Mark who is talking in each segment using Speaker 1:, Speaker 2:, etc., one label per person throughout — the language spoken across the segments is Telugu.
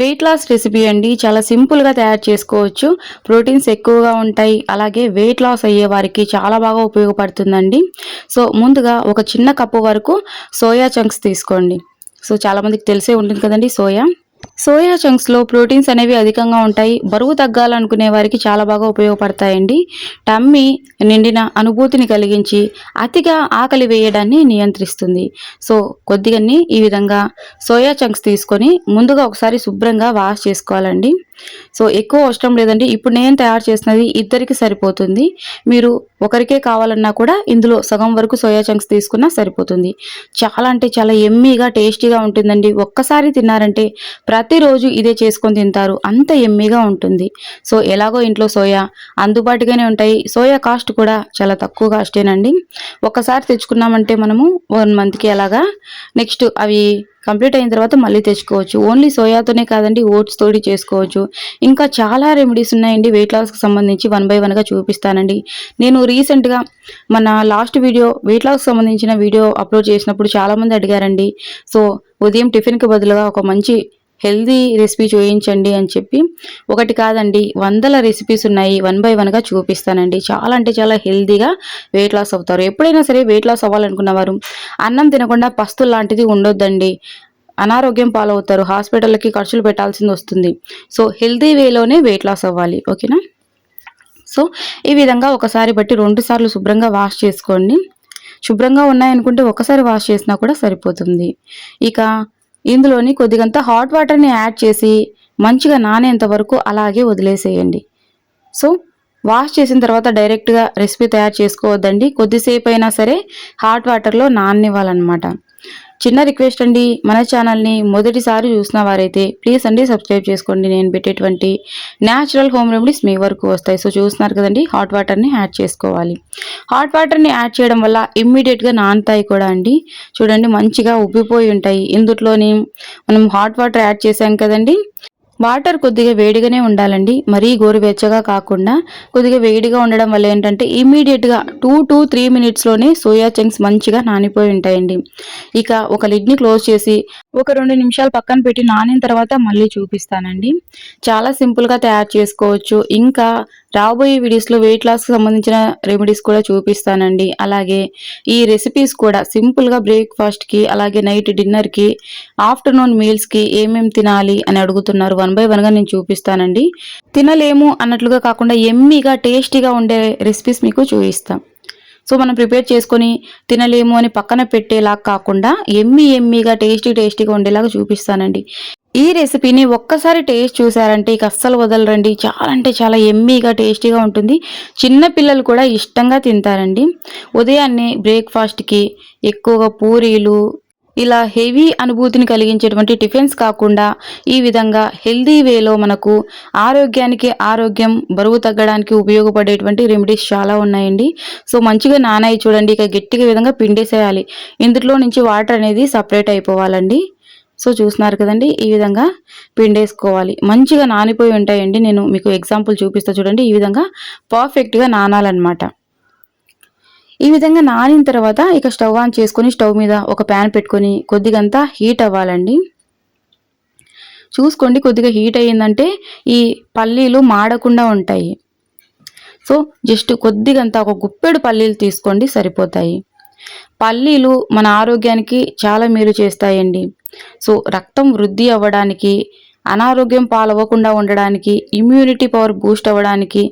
Speaker 1: వెయిట్ లాస్ రెసిపీ అండి. చాలా సింపుల్‌గా తయారు చేసుకోవచ్చు. ప్రోటీన్స్ ఎక్కువగా ఉంటాయి. అలాగే వెయిట్ లాస్ అయ్యే వారికి చాలా బాగా ఉపయోగపడుతుందండి. సో, ముందుగా ఒక చిన్న కప్పు వరకు సోయా చంక్స్ తీసుకోండి. సో, చాలా మందికి తెలిసే ఉంటుంది కదండీ సోయా. సోయా చంక్స్‌లో ప్రోటీన్స్ అనేవి అధికంగా ఉంటాయి. బరువు తగ్గాలనుకునే వారికి చాలా బాగా ఉపయోగపడతాయండి. టమ్మీ నిండిన అనుభూతిని కలిగించి, అతిగా ఆకలి వేయడాన్ని నియంత్రిస్తుంది. సో, కొద్దిగన్ని ఈ విధంగా సోయా చంక్స్ తీసుకొని ముందుగా ఒకసారి శుభ్రంగా వాష్ చేసుకోవాలండి. సో, ఎక్కువ అవసరం లేదండి. ఇప్పుడు నేను తయారు చేసినది ఇద్దరికి సరిపోతుంది. మీరు ఒకరికే కావాలన్నా కూడా ఇందులో సగం వరకు సోయా చంక్స్ తీసుకున్నా సరిపోతుంది. చాలా అంటే చాలా యమ్మీగా, టేస్టీగా ఉంటుందండి. ఒక్కసారి తిన్నారంటే ప్రతిరోజు ఇదే చేసుకొని తింటారు. అంత యమ్మీగా ఉంటుంది. సో, ఎలాగో ఇంట్లో సోయా అందుబాటుగానే ఉంటాయి. సోయా కాస్ట్ కూడా చాలా తక్కువ కాస్టేనండి. ఒక్కసారి తెచ్చుకున్నామంటే మనము 1 మంత్‌కి అలాగా నెక్స్ట్ అవి కంప్లీట్ అయిన తర్వాత మళ్ళీ తెచ్చుకోవచ్చు. ఓన్లీ సోయాతోనే కాదండి, ఓట్స్ తోటి చేసుకోవచ్చు. ఇంకా చాలా రెమెడీస్ ఉన్నాయండి వెయిట్ లాస్‌కి సంబంధించి వన్ బై వన్‌గా చూపిస్తానండి. నేను రీసెంట్‌గా మన లాస్ట్ వీడియో వెయిట్ లాస్‌కి సంబంధించిన వీడియో అప్లోడ్ చేసినప్పుడు చాలామంది అడిగారండి. సో, ఉదయం టిఫిన్‌కి బదులుగా ఒక మంచి హెల్తీ రెసిపీ చూయించండి అని చెప్పి. ఒకటి కాదండి, వందల రెసిపీస్ ఉన్నాయి. వన్ బై వన్‌గా చూపిస్తానండి. చాలా అంటే చాలా హెల్తీగా వెయిట్ లాస్ అవుతారు. ఎప్పుడైనా సరే వెయిట్ లాస్ అవ్వాలనుకున్నవారు అన్నం తినకుండా పస్తుల్లాంటిది ఉండొద్దండి. అనారోగ్యం పాలవుతారు. హాస్పిటల్‌కి ఖర్చులు పెట్టాల్సిందొస్తుంది. సో, హెల్తీ వేలోనే వెయిట్ లాస్ అవ్వాలి. ఓకేనా? సో, ఈ విధంగా ఒకసారి బట్టి 2 సార్లు శుభ్రంగా వాష్ చేసుకోండి. శుభ్రంగా ఉన్నాయనుకుంటే ఒకసారి వాష్ చేసినా కూడా సరిపోతుంది. ఇక ఇందులోని కొద్దిగంత హాట్ వాటర్‌ని యాడ్ చేసి మంచిగా నానేంత వరకు అలాగే వదిలేసేయండి. సో, వాష్ చేసిన తర్వాత డైరెక్ట్‌గా రెసిపీ తయారు చేసుకోవద్దండి. కొద్దిసేపైనా సరే హాట్ వాటర్‌లో నాననివ్వాలనమాట. చిన్న రిక్వెస్ట్ అండి, మన ఛానల్‌ని మొదటిసారి చూసిన వారైతే ప్లీజ్ అండి సబ్స్క్రైబ్ చేసుకోండి. నేను పెట్టేటువంటి న్యాచురల్ హోమ్ రెమెడీస్ మీ వరకు వస్తాయి. సో, చూస్తున్నారు కదండీ, హాట్ వాటర్‌ని యాడ్ చేసుకోవాలి. హాట్ వాటర్‌ని యాడ్ చేయడం వల్ల ఇమ్మీడియేట్‌గా నానతాయి కూడా అండి. చూడండి, మంచిగా ఉబ్బిపోయి ఉంటాయి. ఇందుట్లోని మనం హాట్ వాటర్ యాడ్ చేసాం కదండీ, వాటర్ కొద్దిగా వేడిగానే ఉండాలండి. మరీ గోరువెచ్చగా కాకుండా కొద్దిగా వేడిగా ఉండడం వల్ల ఏంటంటే ఇమ్మీడియేట్‌గా 2-3 మినిట్స్‌లోనే సోయా చంక్స్ మంచిగా నానిపోయి ఉంటాయండి. ఇక ఒక లిడ్‌ని క్లోజ్ చేసి ఒక 2 నిమిషాలు పక్కన పెట్టి నానిన తర్వాత మళ్ళీ చూపిస్తానండి. చాలా సింపుల్‌గా తయారు చేసుకోవచ్చు. ఇంకా రాబోయే వీడియోస్‌లో వెయిట్ లాస్‌కి సంబంధించిన రెమెడీస్ కూడా చూపిస్తానండి. అలాగే ఈ రెసిపీస్ కూడా సింపుల్‌గా బ్రేక్‌ఫాస్ట్‌కి, అలాగే నైట్ డిన్నర్‌కి, ఆఫ్టర్‌నూన్ మీల్స్‌కి ఏమేమి తినాలి అని అడుగుతున్నారు. వన్ బై వన్‌గా నేను చూపిస్తానండి. తినలేము అన్నట్లుగా కాకుండా యమ్మీగా, టేస్టీగా ఉండే రెసిపీస్ మీకు చూయిస్తా. సో, మనం ప్రిపేర్ చేసుకొని తినలేము అని పక్కన పెట్టేలాగా కాకుండా యమ్మీగా, టేస్టీగా ఉండేలాగా చూపిస్తానండి. ఈ రెసిపీని ఒక్కసారి టేస్ట్ చూసారంటే ఇక అస్సలు వదలరండి. చాలా అంటే చాలా యమ్మీగా, టేస్టీగా ఉంటుంది. చిన్న పిల్లలు కూడా ఇష్టంగా తింటారండి. ఉదయాన్నే బ్రేక్‌ఫాస్ట్‌కి ఎక్కువగా పూరీలు, ఇలా హెవీ అనుభూతిని కలిగించేటువంటి టిఫిన్స్ కాకుండా ఈ విధంగా హెల్తీ వేలో మనకు ఆరోగ్యానికి ఆరోగ్యం, బరువు తగ్గడానికి ఉపయోగపడేటువంటి రెమెడీస్ చాలా ఉన్నాయండి. సో, మంచిగా నానాయి చూడండి. ఇక గట్టిగా ఈ విధంగా పిండేసేయాలి. ఇందులో నుంచి వాటర్ అనేది సపరేట్ అయిపోవాలండి. సో, చూస్తున్నారు కదండీ, ఈ విధంగా పిండేసుకోవాలి. మంచిగా నానిపోయి ఉంటాయండి. నేను మీకు ఎగ్జాంపుల్ చూపిస్తా చూడండి. ఈ విధంగా పర్ఫెక్ట్‌గా నానాలన్నమాట. ఈ విధంగా నానిన తర్వాత ఇక స్టవ్ ఆన్ చేసుకొని స్టవ్ మీద ఒక ప్యాన్ పెట్టుకొని కొద్దిగంతా హీట్ అవ్వాలండి. చూసుకోండి, కొద్దిగా హీట్ అయ్యిందంటే ఈ పల్లీలు మాడకుండా ఉంటాయి. సో, జస్ట్ కొద్దిగంతా ఒక గుప్పెడు పల్లీలు తీసుకోండి, సరిపోతాయి. పల్లీలు మన ఆరోగ్యానికి చాలా మేలు చేస్తాయండి. సో, రక్తం వృద్ధి అవ్వడానికి, అనారోగ్యం పాలవ్వకుండా ఉండడానికి, ఇమ్యూనిటీ పవర్ బూస్ట్ అవ్వడానికి,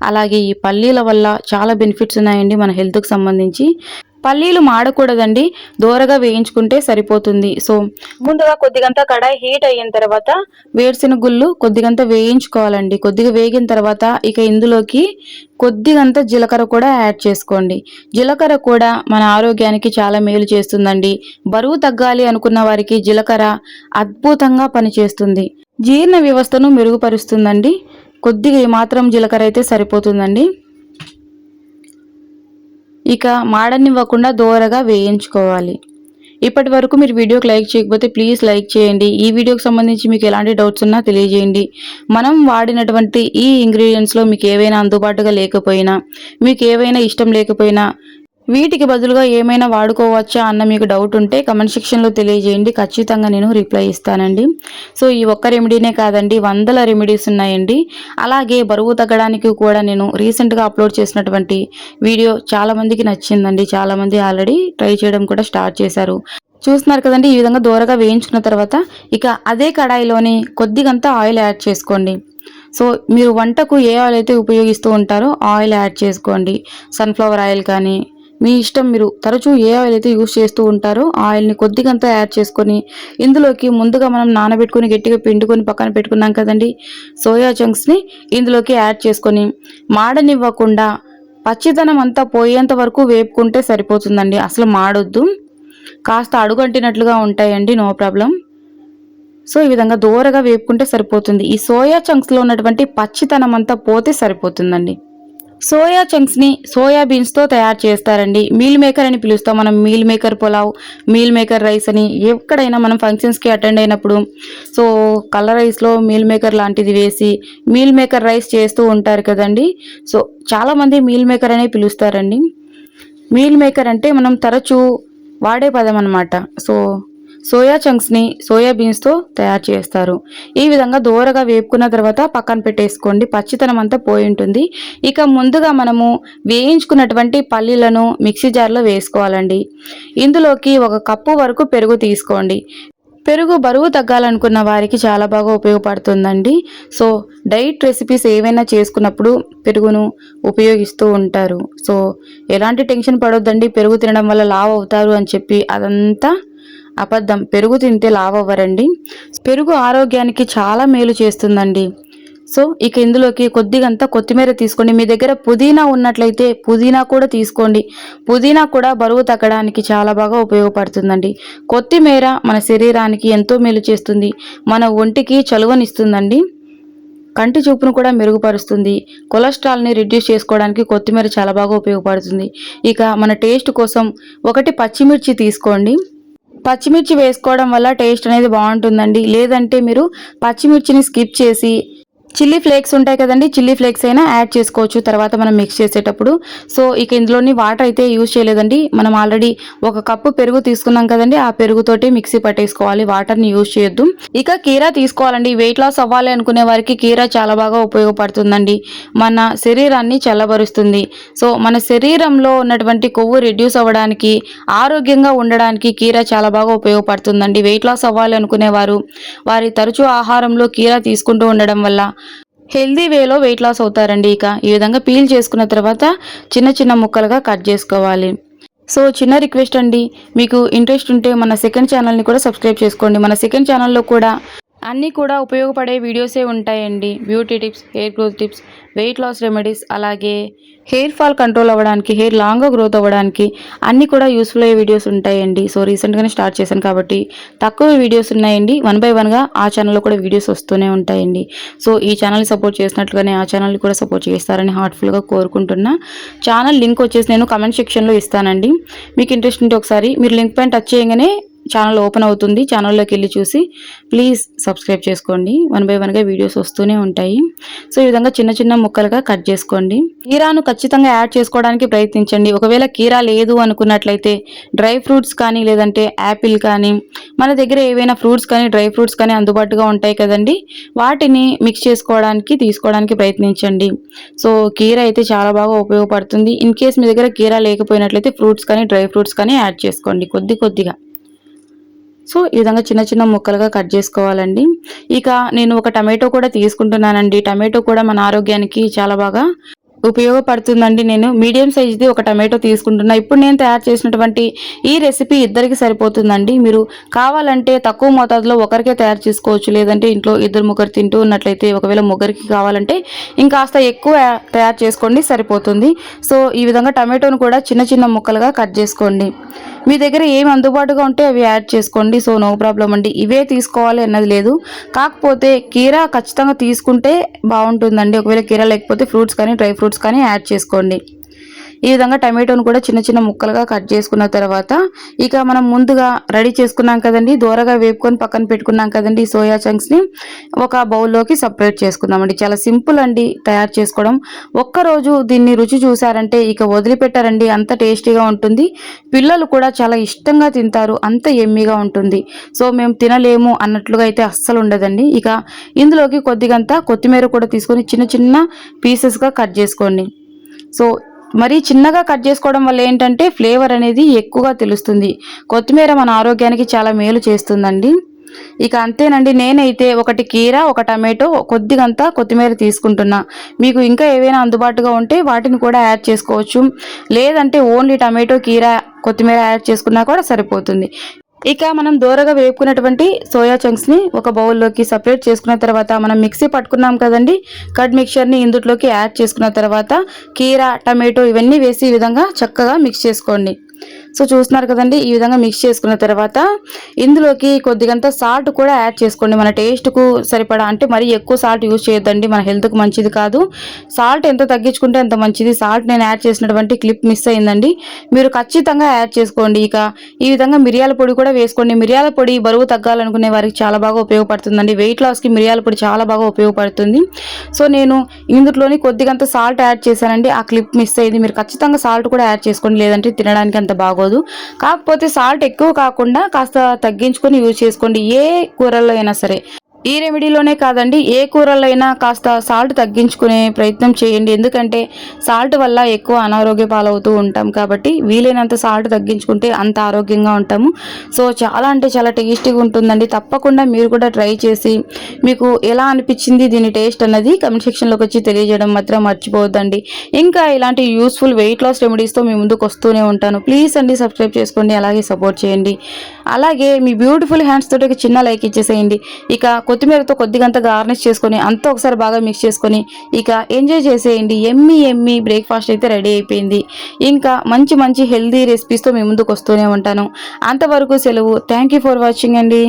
Speaker 1: అలాగే ఈ పల్లీల వల్ల చాలా బెనిఫిట్స్ ఉన్నాయండి మన హెల్త్‌కి సంబంధించి. పల్లీలు మాడకూడదండి, దోరగా వేయించుకుంటే సరిపోతుంది. సో, ముందుగా కొద్దిగంత కడాయి హీట్ అయిన తర్వాత వేరుశెనగ గుళ్ళు కొద్దిగంత వేయించుకోవాలండి. కొద్దిగా వేగిన తర్వాత ఇక ఇందులోకి కొద్దిగంత జీలకర్ర కూడా యాడ్ చేసుకోండి. జీలకర్ర కూడా మన ఆరోగ్యానికి చాలా మేలు చేస్తుందండి. బరువు తగ్గాలి అనుకున్న వారికి జీలకర్ర అద్భుతంగా పనిచేస్తుంది. జీర్ణ వ్యవస్థను మెరుగుపరుస్తుందండి. కొద్దిగా ఈ మాత్రం జీలకర్ర అయితే సరిపోతుందండి. ఇక మాడనివ్వకుండా దోరగా వేయించుకోవాలి. ఇప్పటి వరకు మీరు వీడియోకి లైక్ చేయకపోతే ప్లీజ్ లైక్ చేయండి. ఈ వీడియోకి సంబంధించి మీకు ఎలాంటి డౌట్స్ ఉన్నా తెలియజేయండి. మనం వాడినటువంటి ఈ ఇంగ్రీడియంట్స్‌లో మీకు ఏవైనా అందుబాటుగా లేకపోయినా, మీకు ఏవైనా ఇష్టం లేకపోయినా వీటికి బదులుగా ఏమైనా వాడుకోవచ్చా అన్న మీకు డౌట్ ఉంటే కమెంట్ సెక్షన్లో తెలియజేయండి, ఖచ్చితంగా నేను రిప్లై ఇస్తానండి. సో ఈ ఒక్క రెమెడీనే కాదండి, వందల రెమెడీస్ ఉన్నాయండి. అలాగే బరువు తగ్గడానికి కూడా నేను రీసెంట్గా అప్లోడ్ చేసినటువంటి వీడియో చాలామందికి నచ్చిందండి. చాలామంది ఆల్రెడీ ట్రై చేయడం కూడా స్టార్ట్ చేశారు. చూస్తున్నారు కదండి, ఈ విధంగా దూరగా వేయించుకున్న తర్వాత ఇక అదే కడాయిలోని కొద్దిగంత ఆయిల్ యాడ్ చేసుకోండి. సో మీరు వంటకు ఏ ఆయిల్ అయితే ఉపయోగిస్తూ ఉంటారో ఆయిల్ యాడ్ చేసుకోండి. సన్ఫ్లవర్ ఆయిల్ కానీ మీ ఇష్టం, మీరు తరచూ ఏ ఆయిల్ అయితే యూస్ చేస్తూ ఉంటారో ఆయిల్ని కొద్దిగంతా యాడ్ చేసుకొని ఇందులోకి ముందుగా మనం నానబెట్టుకొని గట్టిగా పిండుకొని పక్కన పెట్టుకున్నాం కదండి సోయా చంక్స్ని ఇందులోకి యాడ్ చేసుకొని మాడనివ్వకుండా పచ్చిదనం అంతా పోయేంత వరకు వేపుకుంటే సరిపోతుందండి. అసలు మాడొద్దు, కాస్త అడుగంటినట్లుగా ఉంటాయండి, నో ప్రాబ్లం. సో ఈ విధంగా దూరగా వేపుకుంటే సరిపోతుంది. ఈ సోయా చంక్స్లో ఉన్నటువంటి పచ్చితనం అంతా పోతే సరిపోతుందండి. సోయా చంక్స్ని సోయా బీన్స్తో తయారు చేస్తారండి. మీల్ మేకర్ అని పిలుస్తాం మనం. Meal maker pulao, meal maker rice అని ఎక్కడైనా మనం ఫంక్షన్స్కి అటెండ్ అయినప్పుడు సో కలర్ రైస్లో మీల్ మేకర్ లాంటిది వేసి మీల్ మేకర్ రైస్ చేస్తూ ఉంటారు కదండి. సో చాలామంది మీల్ మేకర్ అనే పిలుస్తారండి. మీల్ మేకర్ అంటే మనం తరచూ వాడే పదం అన్నమాట. సో సోయా చంక్స్ని సోయా బీన్స్తో తయారు చేస్తారు. ఈ విధంగా దూరగా వేపుకున్న తర్వాత పక్కన పెట్టేసుకోండి, పచ్చితనం అంతా పోయి ఉంటుంది. ఇక ముందుగా మనము వేయించుకున్నటువంటి పల్లీలను మిక్సీ జార్లో వేసుకోవాలండి. ఇందులోకి 1 కప్పు వరకు పెరుగు తీసుకోండి. పెరుగు బరువు తగ్గాలనుకున్న వారికి చాలా బాగా ఉపయోగపడుతుందండి. సో డైట్ రెసిపీస్ ఏవైనా చేసుకున్నప్పుడు పెరుగును ఉపయోగిస్తూ ఉంటారు. సో ఎలాంటి టెన్షన్ పడొద్దండి, పెరుగు తినడం వల్ల లావు అవుతారు అని చెప్పి అదంతా అబద్ధం. పెరుగు తింటే లావు అవ్వరండి. పెరుగు ఆరోగ్యానికి చాలా మేలు చేస్తుందండి. సో ఇక ఇందులోకి కొద్దిగంత కొత్తిమీర తీసుకోండి. మీ దగ్గర పుదీనా ఉన్నట్లయితే పుదీనా కూడా తీసుకోండి. పుదీనా కూడా బరువు తగ్గడానికి చాలా బాగా ఉపయోగపడుతుందండి. కొత్తిమీర మన శరీరానికి ఎంతో మేలు చేస్తుంది, మన ఒంటికి చలువనిస్తుందండి, కంటి చూపును కూడా మెరుగుపరుస్తుంది. కొలెస్ట్రాల్ని రిడ్యూస్ చేసుకోవడానికి కొత్తిమీర చాలా బాగా ఉపయోగపడుతుంది. ఇక మన టేస్ట్ కోసం 1 పచ్చిమిర్చి తీసుకోండి. పచ్చిమిర్చి వేసుకోవడం వల్ల టేస్ట్ అనేది బాగుంటుందండి. లేదంటే మీరు పచ్చిమిర్చిని స్కిప్ చేసి చిల్లీ ఫ్లేక్స్ ఉంటాయి కదండి, చిల్లీ ఫ్లేక్స్ అయినా యాడ్ చేసుకోవచ్చు తర్వాత మనం మిక్స్ చేసేటప్పుడు. సో ఇక ఇందులోని వాటర్ అయితే యూజ్ చేయలేదండి. మనం ఆల్రెడీ 1 కప్పు పెరుగు తీసుకున్నాం కదండి, ఆ పెరుగుతోటి మిక్సీ పట్టేసుకోవాలి, వాటర్ని యూజ్ చేయొద్దు. ఇక కీరా తీసుకోవాలండి. వెయిట్ లాస్ అవ్వాలి అనుకునే వారికి కీరా చాలా బాగా ఉపయోగపడుతుందండి. మన శరీరాన్ని చల్లబరుస్తుంది. సో మన శరీరంలో ఉన్నటువంటి కొవ్వు రిడ్యూస్ అవ్వడానికి, ఆరోగ్యంగా ఉండడానికి కీరా చాలా బాగా ఉపయోగపడుతుందండి. వెయిట్ లాస్ అవ్వాలి అనుకునేవారు వారి తరచూ ఆహారంలో కీరా తీసుకుంటూ ఉండడం వల్ల హెల్దీ వేలో వెయిట్ లాస్ అవుతారండి. ఇక ఈ విధంగా పీల్ చేసుకున్న తర్వాత చిన్న చిన్న ముక్కలుగా కట్ చేసుకోవాలి. సో చిన్న రిక్వెస్ట్ అండి, మీకు ఇంట్రెస్ట్ ఉంటే మన సెకండ్ ఛానల్ని కూడా సబ్స్క్రైబ్ చేసుకోండి. మన సెకండ్ ఛానల్లో కూడా అన్నీ కూడా ఉపయోగపడే వీడియోసే ఉంటాయండి. Beauty tips, hair growth tips, weight loss remedies, అలాగే హెయిర్ ఫాల్ కంట్రోల్ అవ్వడానికి, హెయిర్ లాంగ్గా గ్రోత్ అవ్వడానికి అన్నీ కూడా యూస్ఫుల్ అయ్యే వీడియోస్ ఉంటాయండి. సో రీసెంట్గానే స్టార్ట్ చేశాను కాబట్టి తక్కువ వీడియోస్ ఉన్నాయండి. 1 by 1గా ఆ ఛానల్లో కూడా వీడియోస్ వస్తూనే ఉంటాయండి. సో ఈ ఛానల్ని సపోర్ట్ చేసినట్లుగానే ఆ ఛానల్ని కూడా సపోర్ట్ చేస్తారని హార్ట్ఫుల్గా కోరుకుంటున్నా. ఛానల్ లింక్ వచ్చేసి నేను కమెంట్ సెక్షన్లో ఇస్తానండి. మీకు ఇంట్రెస్ట్ ఉంటే ఒకసారి మీరు లింక్ పైన టచ్ చేయగానే ఛానల్ ఓపెన్ అవుతుంది. ఛానల్లోకి వెళ్ళి చూసి ప్లీజ్ సబ్స్క్రైబ్ చేసుకోండి. 1 by 1గా వీడియోస్ వస్తూనే ఉంటాయి. సో ఈ విధంగా చిన్న చిన్న ముక్కలుగా కట్ చేసుకోండి. కీరాను ఖచ్చితంగా యాడ్ చేసుకోవడానికి ప్రయత్నించండి. ఒకవేళ కీరా లేదు అనుకున్నట్లయితే డ్రై ఫ్రూట్స్ కానీ లేదంటే యాపిల్ కానీ మన దగ్గర ఏవైనా ఫ్రూట్స్ కానీ డ్రై ఫ్రూట్స్ కానీ అందుబాటుగా ఉంటాయి కదండి, వాటిని మిక్స్ చేసుకోవడానికి తీసుకోవడానికి ప్రయత్నించండి. సో కీరా అయితే చాలా బాగా ఉపయోగపడుతుంది. ఇన్ కేస్ మీ దగ్గర కీరా లేకపోయినట్లయితే ఫ్రూట్స్ కానీ డ్రై ఫ్రూట్స్ కానీ యాడ్ చేసుకోండి కొద్దిగా. సో ఈ విధంగా చిన్న చిన్న ముక్కలుగా కట్ చేసుకోవాలండి. ఇక నేను 1 టమాటో కూడా తీసుకుంటున్నానండి. టమాటో కూడా మన ఆరోగ్యానికి చాలా బాగా ఉపయోగపడుతుందండి. నేను మీడియం సైజ్ది 1 టమాటో తీసుకుంటున్నా. ఇప్పుడు నేను తయారు చేసినటువంటి ఈ రెసిపీ ఇద్దరికి సరిపోతుందండి. మీరు కావాలంటే తక్కువ మోతాదులో ఒకరికే తయారు చేసుకోవచ్చు, లేదంటే ఇంట్లో 2-3 తింటూ ఉన్నట్లయితే ఒకవేళ ముగ్గురికి కావాలంటే ఇంకాస్త ఎక్కువ తయారు చేసుకోండి, సరిపోతుంది. సో ఈ విధంగా టమాటోను కూడా చిన్న చిన్న ముక్కలుగా కట్ చేసుకోండి. మీ దగ్గర ఏమి అందుబాటుగా ఉంటే అవి యాడ్ చేసుకోండి. సో నో ప్రాబ్లం అండి, ఇవే తీసుకోవాలి అన్నది లేదు. కాకపోతే కీరా ఖచ్చితంగా తీసుకుంటే బాగుంటుందండి. ఒకవేళ కీరా లేకపోతే ఫ్రూట్స్ కానీ డ్రై ఫ్రూట్స్ కానీ యాడ్ చేసుకోండి. ఈ విధంగా టమాటోను కూడా చిన్న చిన్న ముక్కలుగా కట్ చేసుకున్న తర్వాత ఇక మనం ముందుగా రెడీ చేసుకున్నాం కదండి, దూరగా వేపుకొని పక్కన పెట్టుకున్నాం కదండి ఈ సోయా చంక్స్ని ఒక బౌల్లోకి సపరేట్ చేసుకుందామండి. చాలా సింపుల్ అండి తయారు చేసుకోవడం. ఒక్కరోజు దీన్ని రుచి చూసారంటే ఇక వదిలిపెట్టారండి, అంత టేస్టీగా ఉంటుంది. పిల్లలు కూడా చాలా ఇష్టంగా తింటారు, అంత ఎమ్మీగా ఉంటుంది. సో మేము తినలేము అన్నట్లుగా అయితే అస్సలు ఉండదండి. ఇక ఇందులోకి కొద్దిగంత కొత్తిమీర కూడా తీసుకొని చిన్న చిన్న పీసెస్గా కట్ చేసుకోండి. సో మరీ చిన్నగా కట్ చేసుకోవడం వల్ల ఏంటంటే ఫ్లేవర్ అనేది ఎక్కువగా తెలుస్తుంది. కొత్తిమీర మన ఆరోగ్యానికి చాలా మేలు చేస్తుందండి. ఇక అంతేనండి, నేనైతే ఒకటి కీర, ఒక టమాటో, కొద్దిగంత కొత్తిమీర తీసుకుంటున్నా. మీకు ఇంకా ఏవైనా అందుబాటుగా ఉంటే వాటిని కూడా యాడ్ చేసుకోవచ్చు. లేదంటే ఓన్లీ టమాటో, కీర, కొత్తిమీర యాడ్ చేసుకున్నా కూడా సరిపోతుంది. ఇక మనం దోరగా వేపుకున్నటువంటి సోయా చంక్స్ని ఒక బౌల్లోకి సపరేట్ చేసుకున్న తర్వాత మనం మిక్సీ పట్టుకున్నాం కదండి కర్డ్ మిక్చర్ని ఇందులోకి యాడ్ చేసుకున్న తర్వాత కీర, టమాటో ఇవన్నీ వేసి ఈ విధంగా చక్కగా మిక్స్ చేసుకోండి. సో చూస్తున్నారు కదండి, ఈ విధంగా మిక్స్ చేసుకున్న తర్వాత ఇందులోకి కొద్దిగంత సాల్ట్ కూడా యాడ్ చేసుకోండి. మన టేస్ట్కు సరిపడా, అంటే మరీ ఎక్కువ సాల్ట్ యూజ్ చేయొద్దండి, మన హెల్త్కి మంచిది కాదు. సాల్ట్ ఎంత తగ్గించుకుంటే అంత మంచిది. సాల్ట్ నేను యాడ్ చేసినటువంటి క్లిప్ మిస్ అయిందండి, మీరు ఖచ్చితంగా యాడ్ చేసుకోండి. ఇక ఈ విధంగా మిరియాల పొడి కూడా వేసుకోండి. మిరియాల పొడి బరువు తగ్గాలనుకునే వారికి చాలా బాగా ఉపయోగపడుతుందండి. వెయిట్ లాస్కి మిరియాల పొడి చాలా బాగా ఉపయోగపడుతుంది. సో నేను ఇందులోని కొద్దిగంత సాల్ట్ యాడ్ చేశానండి, ఆ క్లిప్ మిస్ అయింది. మీరు ఖచ్చితంగా సాల్ట్ కూడా యాడ్ చేసుకోండి, లేదంటే తినడానికి అంత బాగోదు. కాకపోతే సాల్ట్ ఎక్కువ కాకుండా కాస్త తగ్గించుకొని యూజ్ చేసుకోండి, ఏ కూరల్లో అయినా సరే. ఈ రెమెడీలోనే కాదండి, ఏ కూరల్లో అయినా కాస్త సాల్ట్ తగ్గించుకునే ప్రయత్నం చేయండి. ఎందుకంటే సాల్ట్ వల్ల ఎక్కువ అనారోగ్య పాలవుతూ ఉంటాం కాబట్టి వీలైనంత సాల్ట్ తగ్గించుకుంటే అంత ఆరోగ్యంగా ఉంటాము. సో చాలా అంటే చాలా టేస్టీగా ఉంటుందండి. తప్పకుండా మీరు కూడా ట్రై చేసి మీకు ఎలా అనిపించింది దీని టేస్ట్ అన్నది కమెంట్ సెక్షన్లోకి వచ్చి తెలియజేయడం మాత్రం మర్చిపోవద్దండి. ఇంకా ఇలాంటి యూస్ఫుల్ వెయిట్ లాస్ రెమెడీస్తో మీ ముందుకు వస్తూనే ఉంటాను. ప్లీజ్ అండి సబ్స్క్రైబ్ చేసుకోండి, అలాగే సపోర్ట్ చేయండి. అలాగే మీ బ్యూటిఫుల్ హ్యాండ్స్ తోటి ఒక చిన్న లైక్ ఇచ్చేసేయండి. ఇక కొత్తిమీరతో కొద్దిగంత గార్నిష్ చేసుకొని అంతా ఒకసారి బాగా మిక్స్ చేసుకొని ఇక ఎంజాయ్ చేసేయండి. ఎమ్మీ ఎమ్మీ బ్రేక్ఫాస్ట్ అయితే రెడీ అయిపోయింది. ఇంకా మంచి మంచి హెల్దీ రెసిపీస్తో మీ ముందుకు వస్తూనే ఉంటాను. అంతవరకు సెలవు. థ్యాంక్ యూ ఫర్ వాచింగ్ అండి.